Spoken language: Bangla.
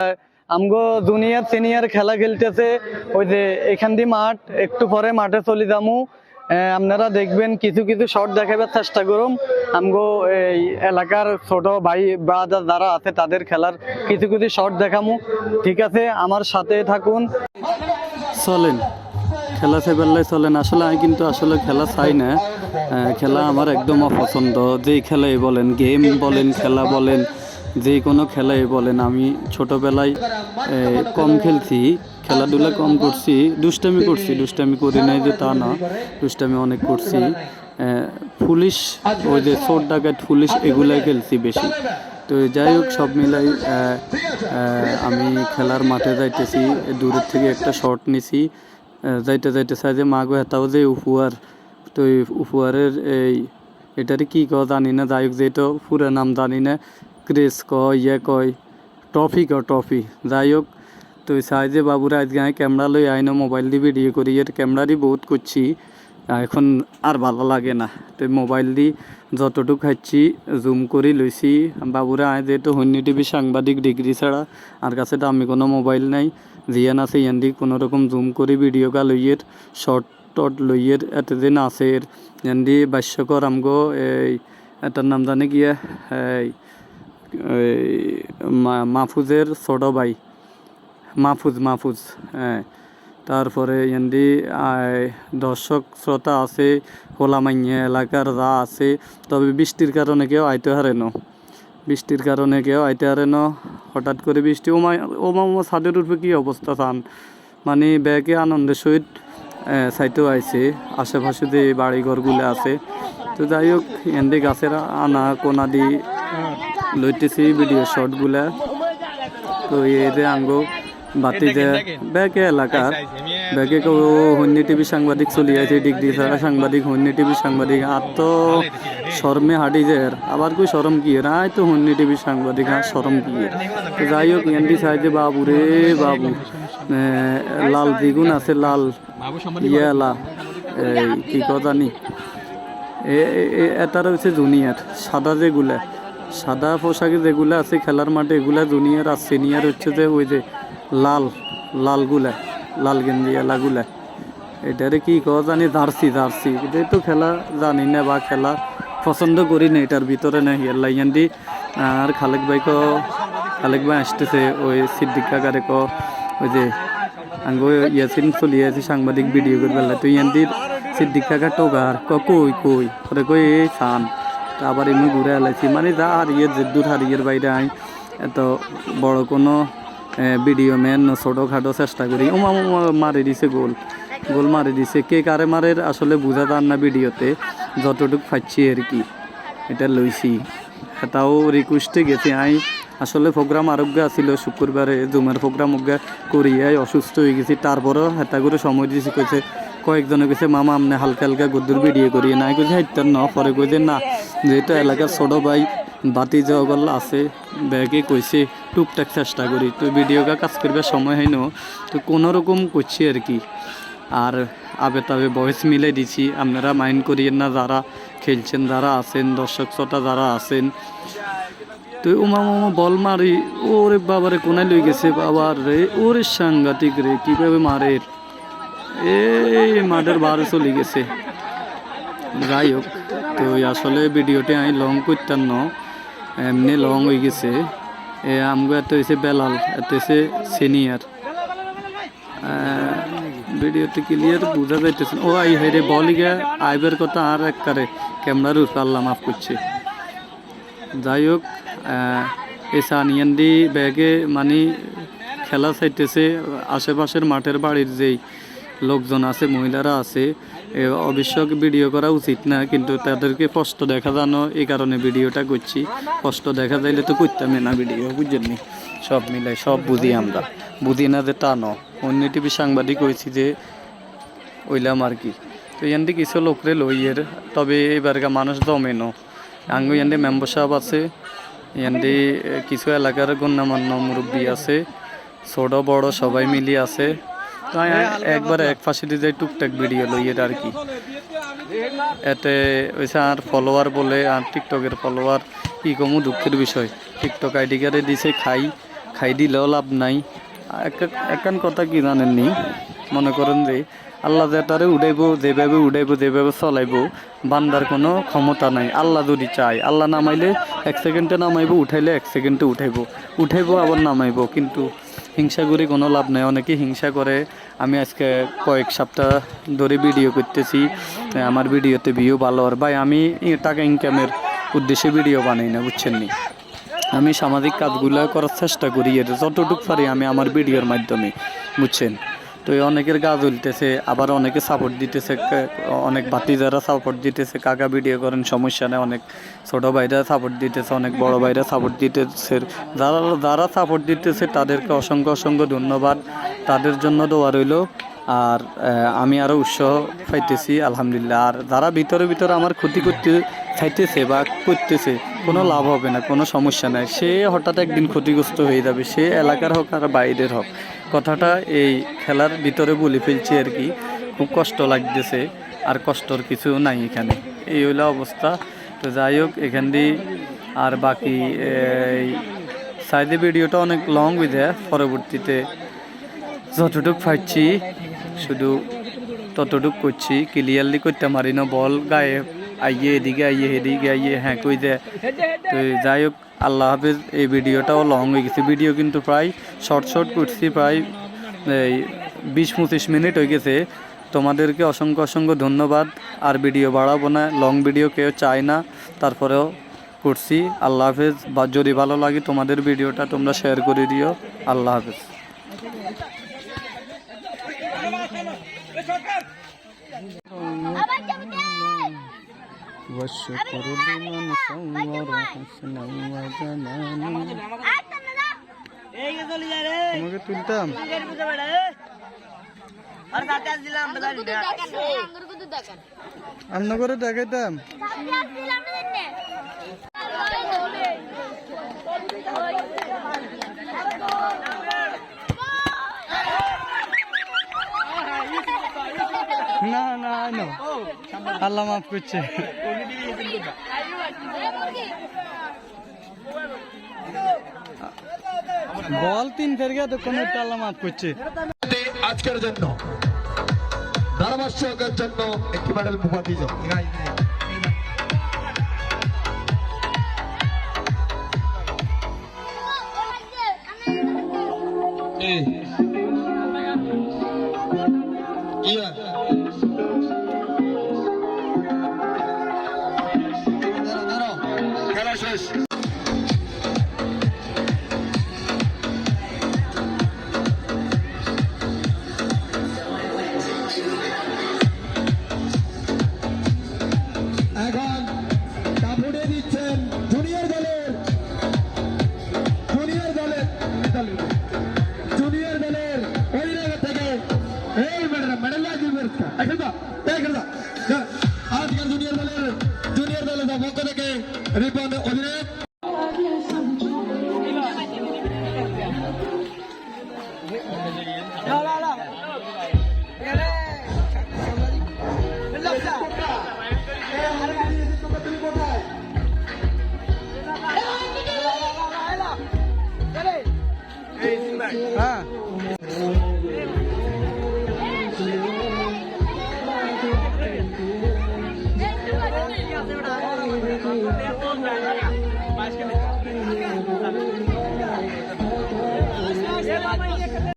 আমগো জুনিয়র সিনিয়র খেলা খেলতেছে। ওই যে এখান দিয়ে মাঠ, একটু পরে মাঠে চলে যামু। আপনারা দেখবেন, কিছু কিছু শর্ট দেখাবার চেষ্টা করুন। আমগো এই এলাকার ছোট ভাই ব্রাদার যারা আছে তাদের খেলার কিছু কিছু শর্ট দেখামু। ঠিক আছে, আমার সাথে থাকুন। চলেন খেলা চাইবেলাই চলেন। আসলে আমি কিন্তু আসলে খেলা চাই না, খেলা আমার একদম অপছন্দ। যেই খেলাই বলেন, গেম বলেন, খেলা বলেন, যে কোনো খেলাই বলেন, আমি ছোটোবেলায় কম খেলছি, খেলাধুলা কম করছি, দুষ্টামি করি নাই যে তা না, দুষ্টামি অনেক করছি। পুলিশ, ওই যে চোর ডাকাত পুলিশ, এগুলাই খেলছি বেশি। তো যাই হোক, সব মিলাই আমি খেলার মাঠে যাইতেছি। দূরের থেকে একটা শট নিছি, যাইতে চাই যে মাগো এটাও যে উপহার। তো এই উপহারের এটারে কী কয় জানি না, যাই হোক, যেহেতু পুরো নাম জানি না, ক্রেস কয় ট্রফি যাই হোক। তো চাই যে বাবুরা আজকে আমি ক্যামেরা লই আইনো, মোবাইল দিয়ে ভিডিও করি, এর ক্যামেরারই বহুত করছি, এখন আর ভালো লাগে না। তো মোবাইল দিয়ে যতটুকু খাচ্ছি জুম করে লইছি। বাবুরা আয় যেহেতু হন্যি টিভি সাংবাদিক ডিগ্রি ছাড়া আর কাছে দামি কোনো মোবাইল নাই, জিয়ান আছে ইয়ান দিয়ে কোনো রকম জুম করে ভিডিও গা লইয়ের, শর্ট টট লইয়ের, এতে দিন আছে ইয়ান দিয়ে বাস্যকর আমগো এটার নাম জানে গিয়া মাহফুজের ছোট ভাই, মাহফুজ। হ্যাঁ, তারপরে এন্ডি দর্শক শ্রোতা আছে, হোলামাইয়া এলাকার যা আছে। তবে বৃষ্টির কারণে কেউ আইতে হারে ন, হঠাৎ করে বৃষ্টি। ওমা ছাদের উপরে কী অবস্থা চান, মানে ব্যাগে আনন্দের সহিত চাইতেও আইছে আশেপাশে যে বাড়িঘরগুলো আছে। তো যাই হোক, এন্ডি গাছের আনা কোনা দি লইতেছি ভিডিও শর্টগুলা। তো এই যে আঙ্গো বাতি যে ব্যাগে এলাকার ব্যাগে হন্যি টিভি সাংবাদিক চলি আছে, ডিগ্রি ছাড়া সাংবাদিক, হন্যি টিভি সাংবাদিক। আর তো শর্মে হাঁটি যে, আবার কই শরম কি রায়, তো হন্যি টিভি সাংবাদিক আর শরম কি। তো যাই হোক, এনডি চাই যে বাবু রে বাবু, লাল দ্বিগুণ আছে, লাল ইয়েলা কি কথা নি, এটার হচ্ছে জুনিয়র। সাদা পোশাকে যেগুলো আছে খেলার মাঠে, এগুলা জুনিয়র। আর সিনিয়র হচ্ছে যে ওই যে লাল গেঞ্জি এলাগুলা, এটারে কি কওয়া জানি, জার্সি। যেহেতু খেলা জানি না বা খেলা পছন্দ করি না, এটার ভিতরে না হিয়ার লাইয়ান দি। আর খালেক ভাই আসতেছে, ওই সিদ্দিক কাকারে ওই যে আঙ্গো ইয়াসিন চলিয়ে আছে সাংবাদিক ভিডিও করে বেলা। তো ইয়ান দি সিদ্দিক কাকা টোগার কই ওরে কই এই সান। আবার এমনি ঘুরে এলাইছি, মানে যা হারিয়ের জেদ্দুর হারিয়ের বাইরে আই এত বড় কোনো ভিডিও ম্যান ছোটোখাটো চেষ্টা করি। মারি দিছে গোল মারি দিছে। কে কারে মারের আসলে বোঝা যান না ভিডিওতে, যতটুকু পাচ্ছি আর কি এটা লইছি। এটাও রিকোয়েস্টে গেছি আই। আসলে প্রোগ্রাম আরোগ্য আসিল শুক্রবারে, জুমের প্রোগ্রাম করিয়াই অসুস্থ হয়ে গেছি। তারপরও হেতা করে সময় দিয়েছি, কইছে কয়েকজনে কইছে মামা আপনি হালকা গদ্দুর ভিডিও করিয়ে নাই, কইছে হাইতার না। পরে কইছে না, যেহেতু এলাকার ছোটো ভাই বাতি জগল আছে, ব্যাগে কইছে টুকটাক চেষ্টা করি। তো ভিডিও কাজ করবার সময় হয় না, তো কোনো রকম করছি আর কি। আর তবে ভয়েস মিলে দিছি, আপনারা মাইন্ড করিয়েন না যারা খেলছেন, যারা আছেন, দর্শক শ্রোতা যারা আছেন। তো মামা বল মারি, ওরে বাবারে কোনায় লই গেছে, বাবার রে, ওরে সাংঘাতিক রে, কীভাবে মারে, এই মাঠের বারে চলে গেছে। যাই হোক, তো আসলে ভিডিওটি আমি লং করতাম না, এমনি লং হয়ে গেছে। আমগো এত হয়েছে বেলাল, এত হয়েছে সিনিয়র। ভিডিওটি ক্লিয়ার বোঝা যাইতেছে। ও আই হেরে বলিগে আইবের কথা আর একবারে ক্যামেরার উপর আল্লাহ মাফ করছে। যাই হোক, এই সানিয়ান্ডি ব্যাগে মানে খেলা চাইতেছে আশেপাশের মাঠের বাড়ির যেই লোকজন আছে, মহিলারা আছে, অবশ্য ভিডিও করা উচিত না, কিন্তু তাদেরকে কষ্ট দেখা জানো, এই কারণে ভিডিওটা করছি। কষ্ট দেখা যাইলে তো করতাম না ভিডিও, বুঝছেন। সব মিলাই সব বুঝি, আমরা বুঝি না যে তা ন। অন্য টিভি সাংবাদিক হয়েছি যে ওইলাম আর কি। তো ইয়ান্ডি কিছু লোকরে লইয়ের, তবে এবারকার মানুষ জমে ন। আঙ্গু ইয়ান্ডি মেম্বার সাহেব আছে, ইয়ান্ডি কিছু এলাকার গণ্যমান্য মুরব্বী আছে, ছোট বড় সবাই মিলি আছে। তাই একবার এক ফাঁসি দিয়ে যাই টুকটাক ভিডিও লইয়ের আর কি। এতে ওইসে আর ফলোয়ার বলে, আর টিকটকের ফলোয়ার কি কমু দুঃখের বিষয়। টিকটক আইডি কার্ডে দিছে খাই দিলেও লাভ নাই। একখান কথা কি জানেননি, মনে করেন যে আল্লাহ যেটারে উঠাইবো, যেভাবে চলাইবো, বান্দার কোনো ক্ষমতা নাই। আল্লাহ যদি চায়, আল্লাহ নামাইলে 1 সেকেন্ডে নামাইবো, উঠাইলে 1 সেকেন্ডে উঠাইবো আবার নামাইবো। কিন্তু হিংসা করে কোনো লাভ নাই। অনেকে হিংসা করে। আমি আজকে কয়েক সপ্তাহ ধরে ভিডিও করতেছি, আমার ভিডিওতে ভিউ ভালো। আর ভাই আমি টাকা ইনকামের উদ্দেশ্যে ভিডিও বানাই না, বুঝছেন নি। আমি সামাজিক কাজগুলো করার চেষ্টা করি, এর যতটুকু পারি আমি আমার ভিডিওর মাধ্যমে, বুঝছেন। তো অনেকের গাছ উলতেছে, আবার অনেকে সাপোর্ট দিতেছে, অনেক ভাতিজারা সাপোর্ট দিতেছে, কাকা ভিডিও করেন সমস্যা নেই। অনেক ছোটো ভাইরা সাপোর্ট দিতেছে, অনেক বড় ভাইরা সাপোর্ট দিতেছে। যারা সাপোর্ট দিতেছে তাদেরকে অসংখ্য ধন্যবাদ, তাদের জন্য দোয়া রইল। আর আমি আরও উৎসাহ পাইতেছি আলহামদুলিল্লাহ। আর যারা ভিতরে আমার ক্ষতি করতে চাইতেছে বা করতেছে, কোনো লাভ হবে না, কোনো সমস্যা নাই। সে হঠাৎ একদিন ক্ষতিগ্রস্ত হয়ে যাবে, সে এলাকার হোক আর বাইরের হোক। কথাটা এই খেলার ভিতরে বলে ফেলছি আর কি। খুব কষ্ট লাগতেছে, আর কষ্টর কিছু নাই এখানে, এই হইলো অবস্থা। তো যাই হোক, এখান দিয়ে আর বাকি সাইডে ভিডিওটা অনেক লং হয়ে যায়। পরবর্তীতে যতটুক পাচ্ছি শুধু ততটুক করছি, ক্লিয়ারলি করতে পারি না। বল গায়ে আইয়ে এদিকে আইয়ে হ্যাঁ কই দেয়। তো যাই হোক, আল্লাহ হাফেজ। এই ভিডিওটাও লং হয়ে গেছে। ভিডিও কিন্তু প্রায় শর্ট করছি, প্রায় এই 20-25 মিনিট হয়ে গেছে। তোমাদেরকে অসংখ্য ধন্যবাদ। আর ভিডিও বাড়াবো না, লং ভিডিও কেউ চায় না, তারপরেও করছি। আল্লাহ হাফেজ। বা যদি ভালো লাগে তোমাদের ভিডিওটা তোমরা শেয়ার করে দিও। আল্লাহ হাফেজ। তোমাকে তুলতাম, রান্না করে দেখাইতাম। না আল্লাহ মাফ করছে। বল 3 ফের গিয়ে তখন আল্লাহ মাফ করছে। আজকের জন্য ধারাভাষ্যকের জন্য একটি মেডেল মুখাতি খেলা শেষ। এখন কাপড়ে দিচ্ছেন জুনিয়র দলের ওই জায়গা থেকে এই মেডেল আজকের জুনিয়র দলের পক্ষ থেকে রিপন অধিনায়ক হ্যাঁ